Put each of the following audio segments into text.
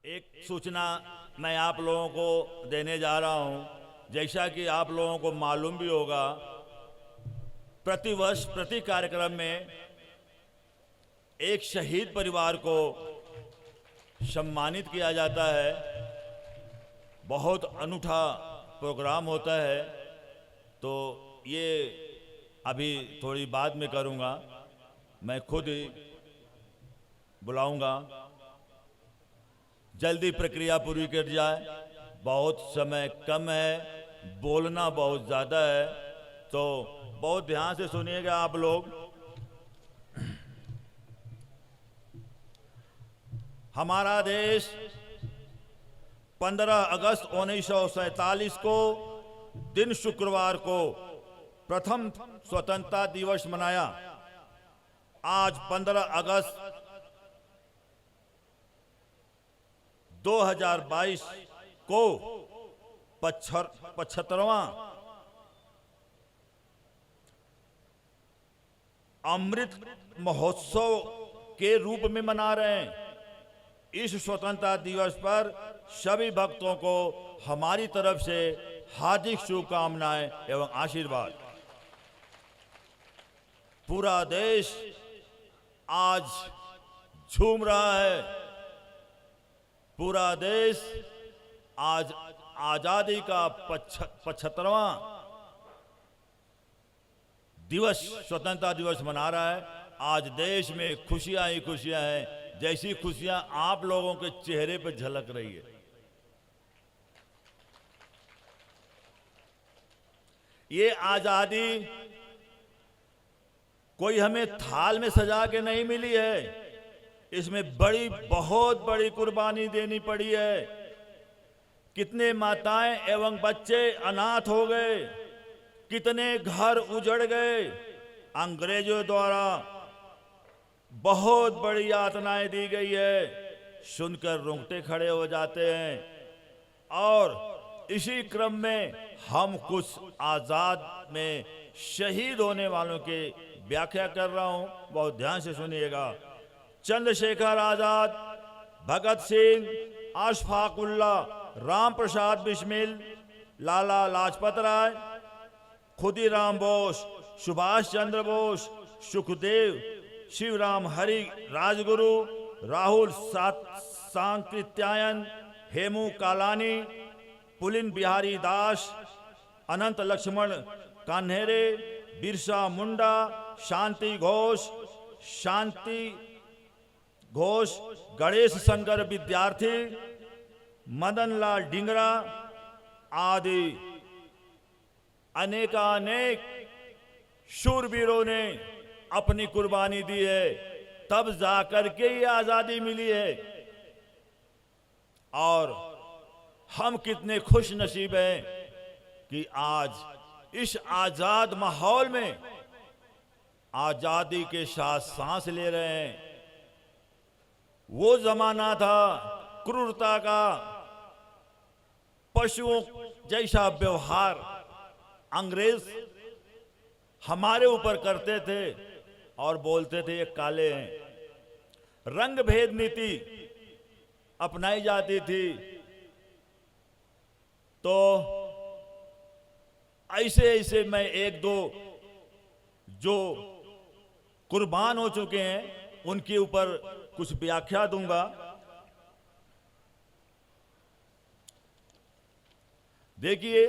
एक सूचना मैं आप लोगों को देने जा रहा हूं। जैसा कि आप लोगों को मालूम भी होगा, प्रतिवर्ष प्रति कार्यक्रम में एक शहीद परिवार को सम्मानित किया जाता है। बहुत अनूठा प्रोग्राम होता है, तो ये अभी थोड़ी बाद में करूंगा, मैं खुद ही बुलाऊंगा। जल्दी प्रक्रिया पूरी कर जाए, बहुत समय कम है, बोलना बहुत ज़्यादा है, तो बहुत ध्यान से सुनिएगा आप लोग। हमारा देश 15 अगस्त 1947 को दिन शुक्रवार को प्रथम स्वतंत्रता दिवस मनाया। आज 15 अगस्त 2022 को 75वां अमृत महोत्सव के रूप में मना रहे हैं। इस स्वतंत्रता दिवस पर सभी भक्तों को हमारी तरफ से हार्दिक शुभकामनाएं एवं आशीर्वाद। पूरा देश आज झूम रहा है। पूरा देश आज आजादी का 75वां दिवस, स्वतंत्रता दिवस मना रहा है। आज देश में खुशियां ही खुशियां हैं, जैसी खुशियां आप लोगों के चेहरे पर झलक रही है। ये आजादी कोई हमें थाल में सजा के नहीं मिली है, इसमें बहुत बड़ी कुर्बानी देनी पड़ी है। कितने माताएं एवं बच्चे अनाथ हो गए, कितने घर उजड़ गए। अंग्रेजों द्वारा बहुत बड़ी यातनाएं दी गई है, सुनकर रोंगटे खड़े हो जाते हैं। और इसी क्रम में हम कुछ आजाद में शहीद होने वालों की व्याख्या कर रहा हूं, बहुत ध्यान से सुनिएगा। चंद्रशेखर आजाद, भगत सिंह, अशफाक उल्लाह, राम प्रसाद बिस्मिल, लाला लाजपत राय, खुदीराम बोस, सुभाष चंद्र बोस, सुखदेव, शिवराम हरि राजगुरु, राहुल सांकृत्यायन, हेमू कालानी, पुलिन बिहारी दास, अनंत लक्ष्मण कान्हेरे, बिरसा मुंडा, शांति घोष, गणेश शंकर विद्यार्थी, मदन लाल डिंगरा आदि अनेकानेक शूरवीरों ने अपनी कुर्बानी दी है, तब जाकर के ये आजादी मिली है। और हम कितने खुश नसीब हैं कि आज इस आजाद माहौल में आजादी के साथ सांस ले रहे हैं। वो जमाना था क्रूरता का, पशुओं जैसा व्यवहार अंग्रेज हमारे ऊपर करते थे और बोलते थे ये काले हैं। रंग भेद नीति अपनाई जाती थी। तो ऐसे मैं एक दो जो कुर्बान हो चुके हैं उनके ऊपर कुछ व्याख्या दूंगा। देखिए,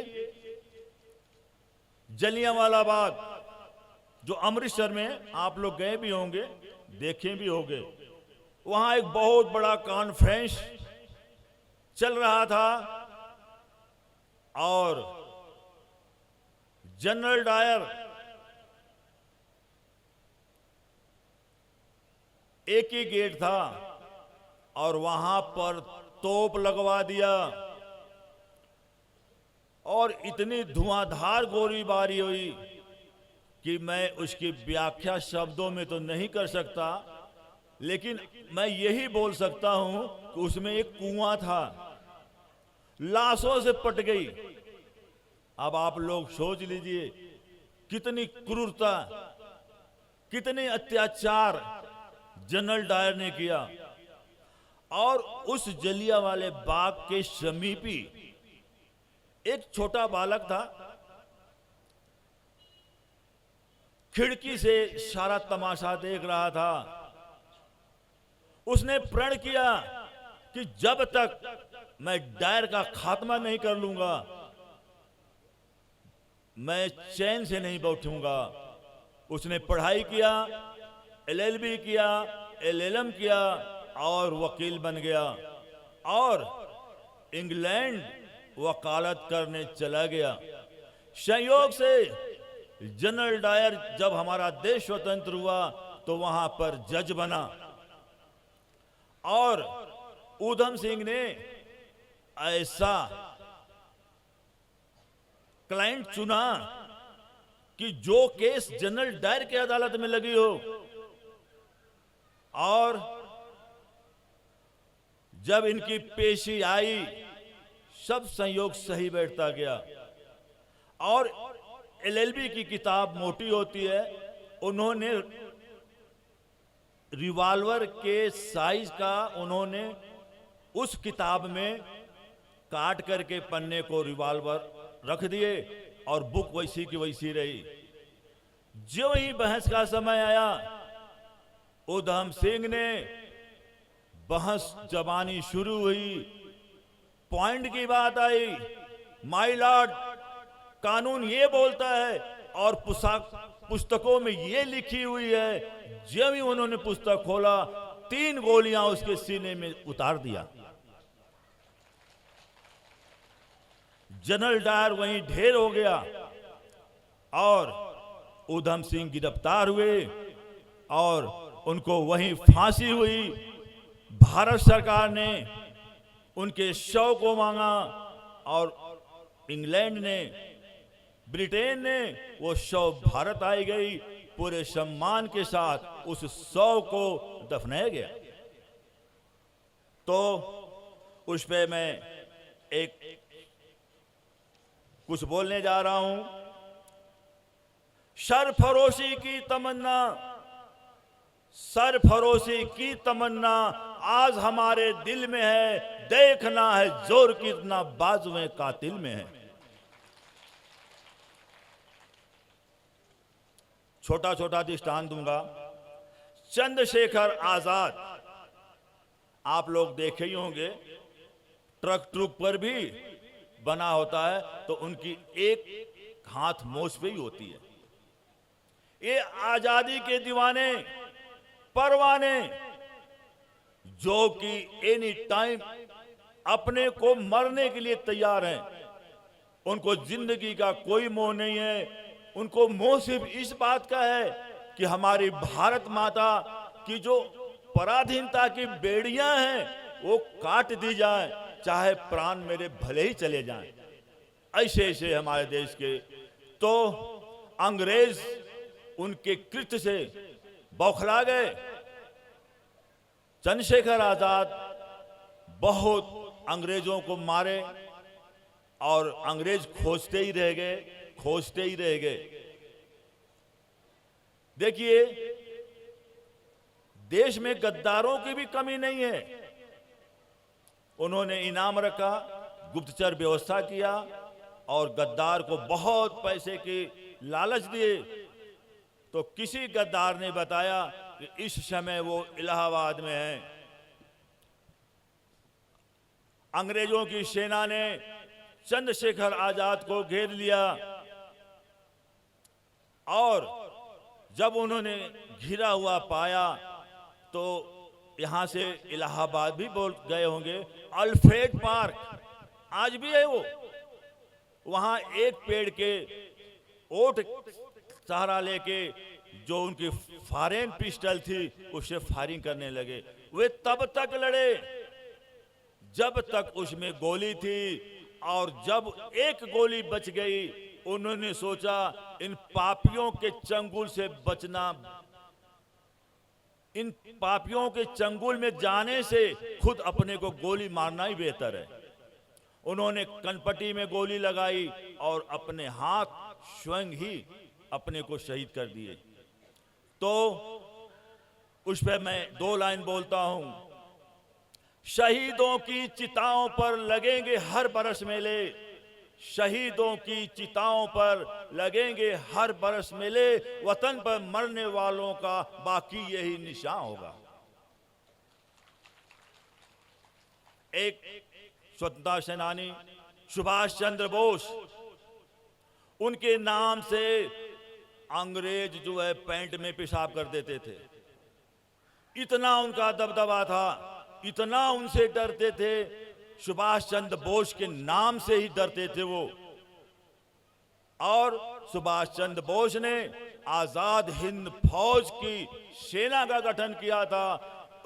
जलियांवाला बाग जो अमृतसर में आप लोग गए भी होंगे, देखे भी होंगे, वहां एक बहुत बड़ा कॉन्फ्रेंस चल रहा था और जनरल डायर एक ही गेट था और वहां पर तोप लगवा दिया और इतनी धुआंधार गोलीबारी हुई कि मैं उसकी व्याख्या शब्दों में तो नहीं कर सकता, लेकिन मैं यही बोल सकता हूं कि उसमें एक कुआं था, लाशों से पट गई। अब आप लोग सोच लीजिए कितनी क्रूरता, कितने अत्याचार जनरल डायर ने किया। और उस जलियांवाले बाग के समीपी एक छोटा बालक था, खिड़की से सारा तमाशा देख रहा था। उसने प्रण किया कि जब तक मैं डायर का खात्मा नहीं कर लूंगा, मैं चैन से नहीं बैठूंगा। उसने पढ़ाई किया, एलएलबी किया, एलएलएम किया और वकील बन गया और इंग्लैंड वकालत करने चला गया। संयोग से जनरल डायर जब हमारा देश स्वतंत्र हुआ तो वहां पर जज बना और ऊधम सिंह ने ऐसा क्लाइंट चुना कि जो केस जनरल डायर की अदालत में लगी हो, और जब इनकी पेशी आई सब संयोग सही बैठता गया। और एलएलबी की किताब मोटी होती है, उन्होंने रिवॉल्वर के साइज का उन्होंने उस किताब में काट करके पन्ने को रिवॉल्वर रख दिए और बुक वैसी की वैसी रही। जो ही बहस का समय आया, ऊधम सिंह ने बहस जबानी शुरू हुई, पॉइंट की बात आई, माय लॉर्ड कानून ये बोलता है और पुस्तकों में ये लिखी हुई है। जब ही उन्होंने पुस्तक खोला, 3 गोलियां उसके सीने में उतार दिया। जनरल डायर वहीं ढेर हो गया और ऊधम सिंह गिरफ्तार हुए और उनको वहीं फांसी हुई। भारत सरकार ने उनके शव को मांगा और इंग्लैंड ने, ब्रिटेन ने वो शव भारत आई गई। पूरे सम्मान के साथ उस शव को दफनाया गया। तो उस पे मैं एक कुछ बोलने जा रहा हूं। सरफरोशी की तमन्ना, सरफरोशी की तमन्ना आज हमारे दिल में है। देखना है जोर कितना बाजुए कातिल में है। छोटा छोटा दृष्टांत दूंगा। चंद्रशेखर आजाद आप लोग देखे ही होंगे, ट्रक पर भी बना होता है तो उनकी एक हाथ मोछ पे ही होती है। ये आजादी के दीवाने, परवाने, जो कि एनी टाइम अपने को मरने के लिए तैयार हैं, उनको जिंदगी का कोई मोह नहीं है। उनको मोह सिर्फ इस बात का है कि हमारी भारत माता की जो पराधीनता की बेड़ियां हैं वो काट दी जाए, चाहे प्राण मेरे भले ही चले जाएं। ऐसे ऐसे हमारे देश के तो अंग्रेज उनके कृत्य से बौखला गए। चंद्रशेखर आजाद बहुत अंग्रेजों को मारे और अंग्रेज खोजते ही रह गए, खोजते ही रह गए। देखिए, देश में गद्दारों की भी कमी नहीं है। उन्होंने इनाम रखा, गुप्तचर व्यवस्था किया और गद्दार को बहुत पैसे की लालच दिए। तो किसी गद्दार ने बताया कि इस समय वो इलाहाबाद में है। अंग्रेजों की सेना ने चंद्रशेखर आजाद को घेर लिया और जब उन्होंने घिरा हुआ पाया तो यहां से इलाहाबाद भी बोल गए होंगे। अल्फ्रेड पार्क आज भी है वो, वहां एक पेड़ के ओट सहारा लेके जो उनकी फॉरेन पिस्टल थी उससे फायरिंग करने लगे। वे तब तक लड़े जब तक उसमें गोली थी और जब एक गोली बच गई उन्होंने सोचा इन पापियों के चंगुल से बचना, इन पापियों के चंगुल में जाने से खुद अपने को गोली मारना ही बेहतर है। उन्होंने कनपट्टी में गोली लगाई और अपने हाथ स्वयं ही अपने को शहीद कर दिए। तो उस पर मैं 2 लाइन बोलता हूं। शहीदों की चिताओं पर लगेंगे हर बरस मेले, शहीदों की चिताओं पर लगेंगे हर बरस मेले, वतन पर मरने वालों का बाकी यही निशान होगा। एक स्वतंत्रता सेनानी सुभाष चंद्र बोस, उनके नाम से अंग्रेज जो है पैंट में पेशाब कर देते थे। इतना उनका दबदबा था, इतना उनसे डरते थे, सुभाष चंद्र बोस के नाम से ही डरते थे वो। और सुभाष चंद्र बोस ने आजाद हिंद फौज की सेना का गठन किया था।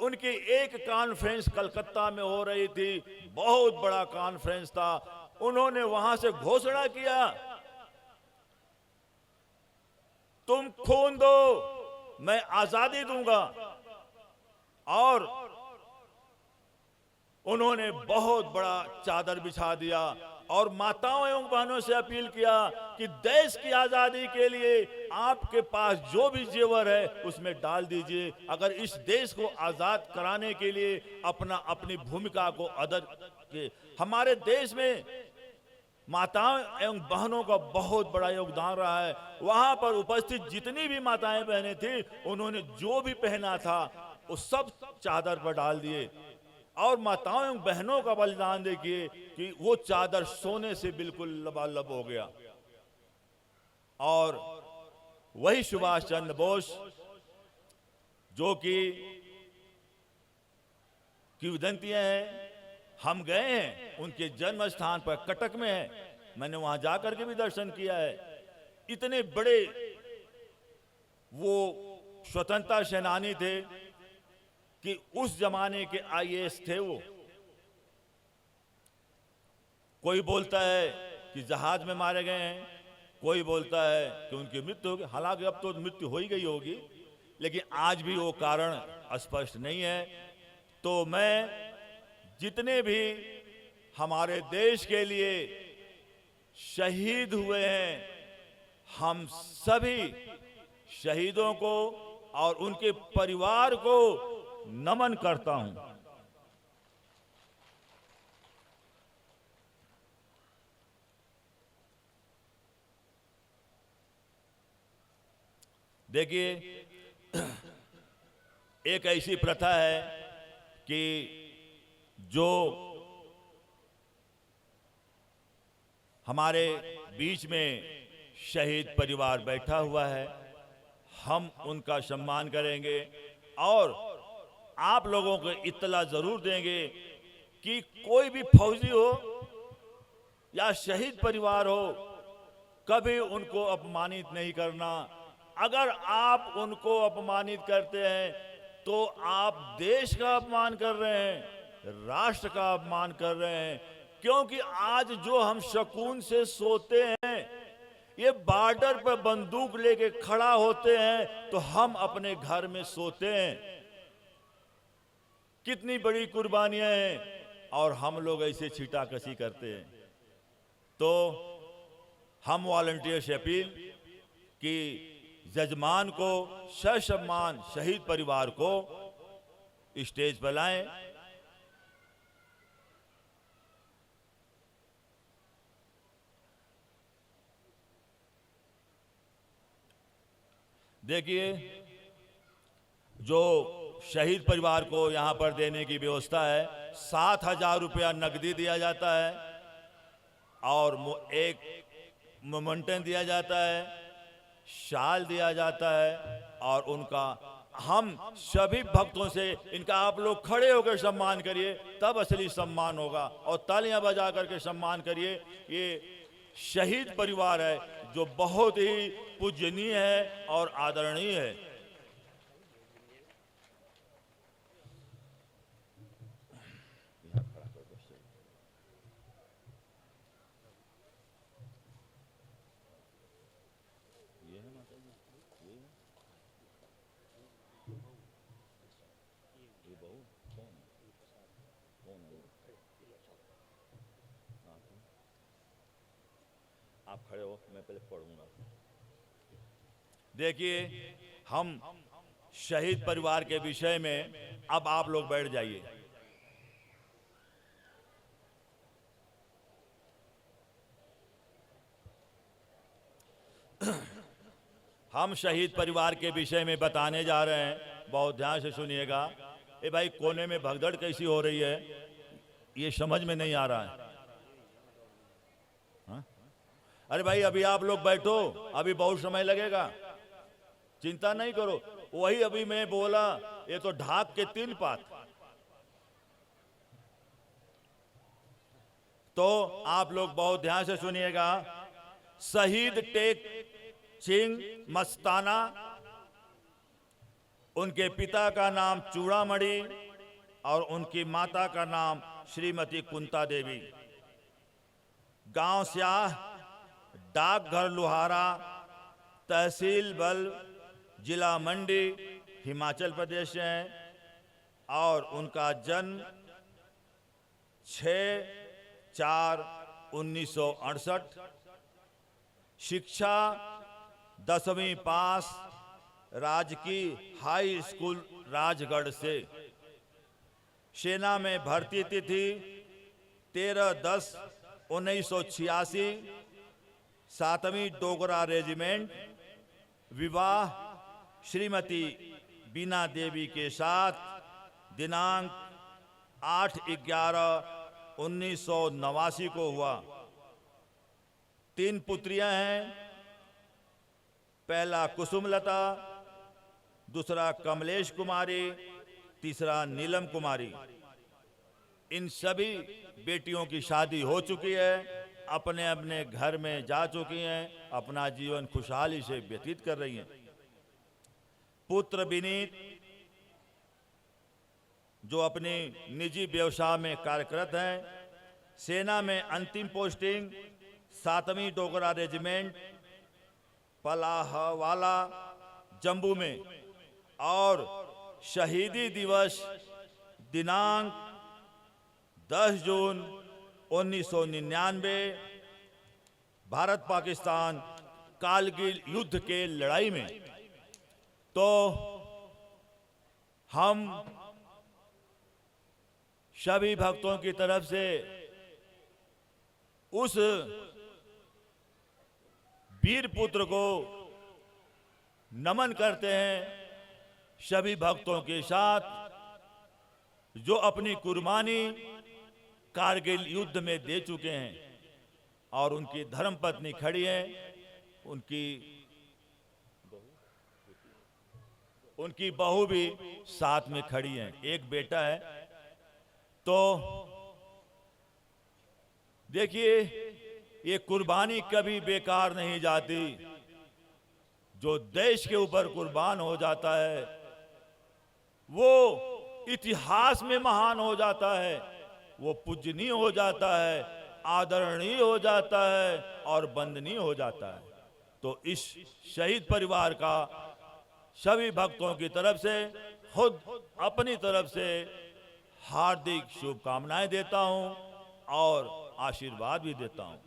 उनकी एक कॉन्फ्रेंस कलकत्ता में हो रही थी, बहुत बड़ा कॉन्फ्रेंस था। उन्होंने वहां से घोषणा किया, तुम खून दो, मैं आजादी दूंगा। और उन्होंने बहुत बड़ा चादर बिछा दिया और माताओं एवं बहनों से अपील किया कि देश की आजादी के लिए आपके पास जो भी जेवर है उसमें डाल दीजिए। अगर इस देश को आजाद कराने के लिए अपनी भूमिका को अदा के। हमारे देश में माताओं एवं बहनों का बहुत बड़ा योगदान रहा है। वहां पर उपस्थित जितनी भी माताएं बहनें थी, उन्होंने जो भी पहना था वो सब चादर पर डाल दिए। और माताओं एवं बहनों का बलिदान देखिए कि वो चादर सोने से बिल्कुल लबालब हो गया। और वही सुभाष चंद्र बोस जो कि किंवदंतियां हैं, हम गए हैं उनके जन्म स्थान पर, कटक में है, मैंने वहां जाकर के भी दर्शन किया है। इतने बड़े वो स्वतंत्रता सेनानी थे कि उस जमाने के आईएएस थे वो। कोई बोलता है कि जहाज में मारे गए हैं, कोई बोलता है कि उनकी मृत्यु हो गई। हालांकि अब तो मृत्यु हो ही गई होगी, लेकिन आज भी वो कारण स्पष्ट नहीं है। तो मैं जितने भी हमारे देश के लिए शहीद हुए हैं, हम सभी शहीदों को और उनके परिवार को नमन करता हूं। देखिए, एक ऐसी प्रथा है कि जो हमारे बीच में शहीद परिवार बैठा हुआ है, हम उनका सम्मान करेंगे और आप लोगों को इत्तला जरूर देंगे कि कोई भी फौजी हो या शहीद परिवार हो, कभी उनको अपमानित नहीं करना। अगर आप उनको अपमानित करते हैं तो आप देश का अपमान कर रहे हैं, राष्ट्र का अपमान कर रहे हैं। क्योंकि आज जो हम सुकून से सोते हैं, ये बॉर्डर पर बंदूक लेके खड़ा होते हैं तो हम अपने घर में सोते हैं। कितनी बड़ी कुर्बानियां हैं और हम लोग ऐसे छीटाकशी करते हैं। तो हम वॉलंटियर से अपील कि जजमान को ससम्मान शहीद परिवार को स्टेज पर लाएं। देखिए, जो शहीद परिवार को यहाँ पर देने की व्यवस्था है, 7,000 रुपया नकदी दिया जाता है और एक मोमेंटन दिया जाता है, शाल दिया जाता है। और उनका हम सभी भक्तों से इनका आप लोग खड़े होकर सम्मान करिए, तब असली सम्मान होगा। और तालियां बजा करके सम्मान करिए। ये शहीद परिवार है जो बहुत ही पूजनीय है और आदरणीय है। आप खड़े हो, मैं पहले पढ़ूंगा। देखिए, हम शहीद परिवार के विषय में अब आप लोग बैठ जाइए। हम शहीद परिवार के विषय में बताने जा रहे हैं, बहुत ध्यान से सुनिएगा। ए भाई, कोने में भगदड़ कैसी हो रही है, ये समझ में नहीं आ रहा है। हाँ? अरे भाई, अभी आप लोग बैठो, अभी बहुत समय लगेगा, चिंता नहीं करो। वही अभी मैं बोला, ये तो ढाक के 3 पात। तो आप लोग बहुत ध्यान से सुनिएगा। शहीद टेक सिंह मस्ताना, उनके पिता का नाम चूड़ामणि और उनकी माता का नाम श्रीमती कुंता देवी। गांव स्याह, डाकघर लुहारा, तहसील बल, जिला मंडी, हिमाचल प्रदेश है। और उनका जन्म 6/4/1968। शिक्षा 10वीं पास राजकीय हाई स्कूल राजगढ़ से। सेना में भर्ती तिथि 13/10/1986, 7वीं डोगरा रेजिमेंट। विवाह श्रीमती बीना देवी के साथ दिनांक 8/11/1989 को हुआ। 3 पुत्रियां हैं, पहला कुसुमलता, दूसरा कमलेश कुमारी, तीसरा नीलम कुमारी। इन सभी बेटियों की शादी हो चुकी है, अपने अपने घर में जा चुकी हैं, अपना जीवन खुशहाली से व्यतीत कर रही हैं। पुत्र विनीत, जो अपनी निजी व्यवसाय में कार्यरत हैं, सेना में अंतिम पोस्टिंग 7वीं डोगरा रेजिमेंट पलाहवाला जम्मू में। और शहीदी दिवस दिनांक 10 जून 1999 भारत पाकिस्तान कारगिल युद्ध के लड़ाई में। तो हम सभी भक्तों की तरफ से उस वीर पुत्र को नमन करते हैं, सभी भक्तों के साथ जो अपनी कुर्बानी कारगिल युद्ध में दे चुके हैं। और उनकी धर्मपत्नी खड़ी है, उनकी बहू भी साथ में खड़ी है, एक बेटा है। तो देखिए, ये कुर्बानी कभी बेकार नहीं जाती। जो देश के ऊपर कुर्बान हो जाता है वो इतिहास में महान हो जाता है, वो पूजनीय हो जाता है, आदरणीय हो जाता है और वंदनीय हो जाता है। तो इस शहीद परिवार का सभी भक्तों की तरफ से, खुद अपनी तरफ से हार्दिक शुभकामनाएं देता हूं और आशीर्वाद भी देता हूं।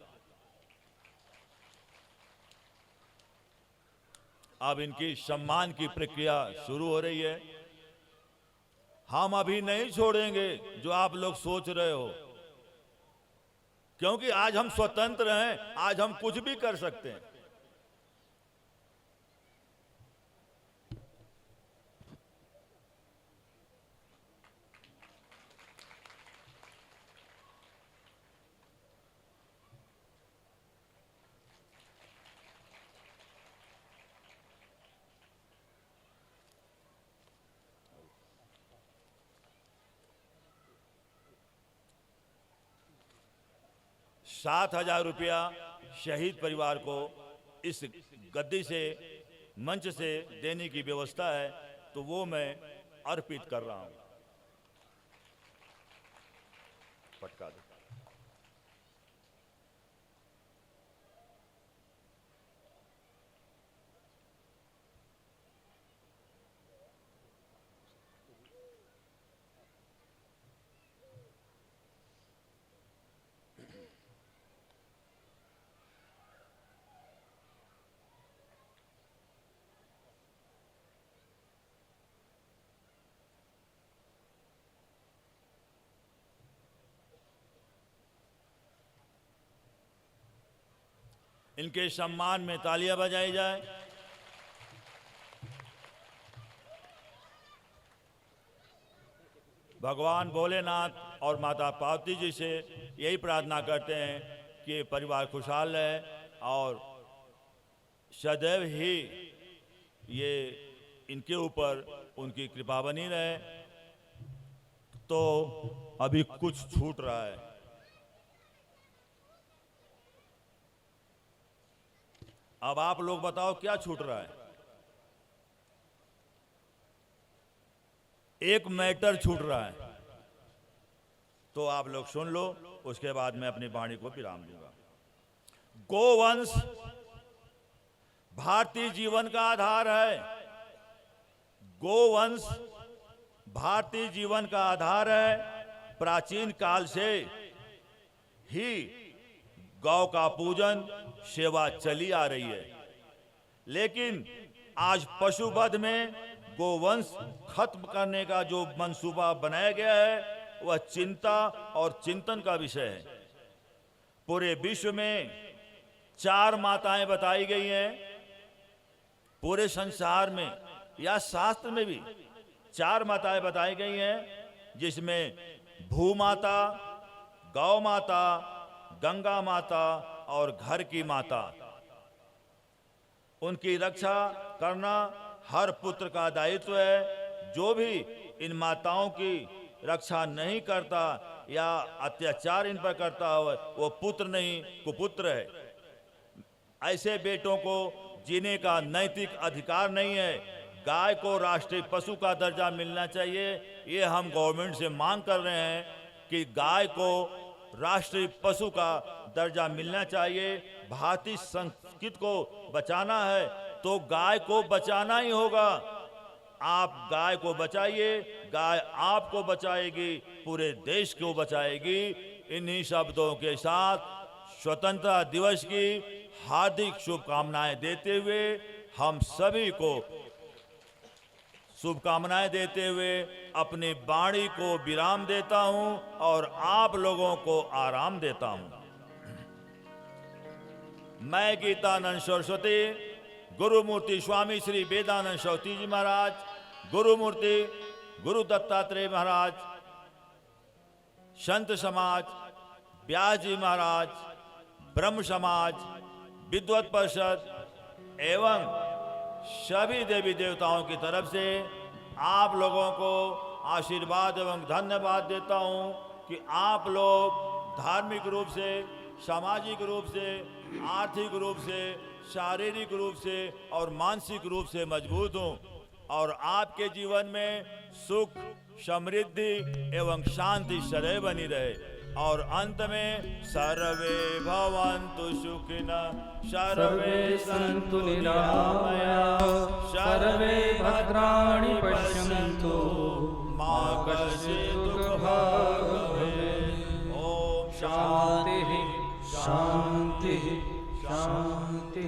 अब इनकी सम्मान की प्रक्रिया शुरू हो रही है। हम अभी नहीं छोड़ेंगे जो आप लोग सोच रहे हो, क्योंकि आज हम स्वतंत्र हैं, आज हम कुछ भी कर सकते हैं। ₹7,000 शहीद परिवार को इस गद्दी से, मंच से देने की व्यवस्था है, तो वो मैं अर्पित कर रहा हूं। पटका दो। इनके सम्मान में तालियां बजाई जाए। भगवान भोलेनाथ और माता पार्वती जी से यही प्रार्थना करते हैं कि परिवार खुशहाल रहे और सदैव ही ये इनके ऊपर उनकी कृपा बनी रहे। तो अभी कुछ छूट रहा है। अब आप लोग बताओ क्या छूट रहा है? एक मैटर छूट रहा है, तो आप लोग सुन लो, उसके बाद मैं अपनी वाणी को विराम दूंगा। गोवंश भारतीय जीवन का आधार है। गोवंश भारतीय जीवन का आधार है। प्राचीन काल से ही गौ का पूजन सेवा चली आ रही है, लेकिन आज पशुवध में गोवंश खत्म करने का जो मंसूबा बनाया गया है वह चिंता और चिंतन का विषय है। पूरे विश्व में 4 माताएं बताई गई हैं। पूरे संसार में या शास्त्र में भी 4 माताएं बताई गई हैं, जिसमें भूमाता, गौ माता, गंगा माता और घर की माता। उनकी रक्षा करना हर पुत्र का दायित्व है। जो भी इन माताओं की रक्षा नहीं करता या अत्याचार इन पर करता हो, वो पुत्र नहीं कुपुत्र है। ऐसे बेटों को जीने का नैतिक अधिकार नहीं है। गाय को राष्ट्रीय पशु का दर्जा मिलना चाहिए। ये हम गवर्नमेंट से मांग कर रहे हैं कि गाय को राष्ट्रीय पशु का दर्जा मिलना चाहिए। भारतीय संस्कृति को बचाना है तो गाय को बचाना ही होगा। आप गाय को बचाइए, गाय आपको बचाएगी, पूरे देश को बचाएगी। इन्हीं शब्दों के साथ स्वतंत्रता दिवस की हार्दिक शुभकामनाएं देते हुए हम सभी को शुभकामनाएं देते हुए अपनी वाणी को विराम देता हूं और आप लोगों को आराम देता हूं। मैं गीतानंद सरस्वती, गुरुमूर्ति स्वामी श्री वेदानंद सरस्वती जी महाराज, गुरुमूर्ति गुरु दत्तात्रेय महाराज, संत समाज, व्यास जी महाराज, ब्रह्म समाज, विद्वत परिषद एवं सभी देवी देवताओं की तरफ से आप लोगों को आशीर्वाद एवं धन्यवाद देता हूं कि आप लोग धार्मिक रूप से, सामाजिक रूप से, आर्थिक रूप से, शारीरिक रूप से और मानसिक रूप से मजबूत हों और आपके जीवन में सुख, समृद्धि एवं शांति सदैव बनी रहे। और अंत में सर्वे भवन्तु सुखिनः, सर्वे सन्तु निरामयाः, सर्वे भद्राणि पश्यन्तु मा कश्चित् दुःखभाग् भवेत्। ओम शांति शांति शांति।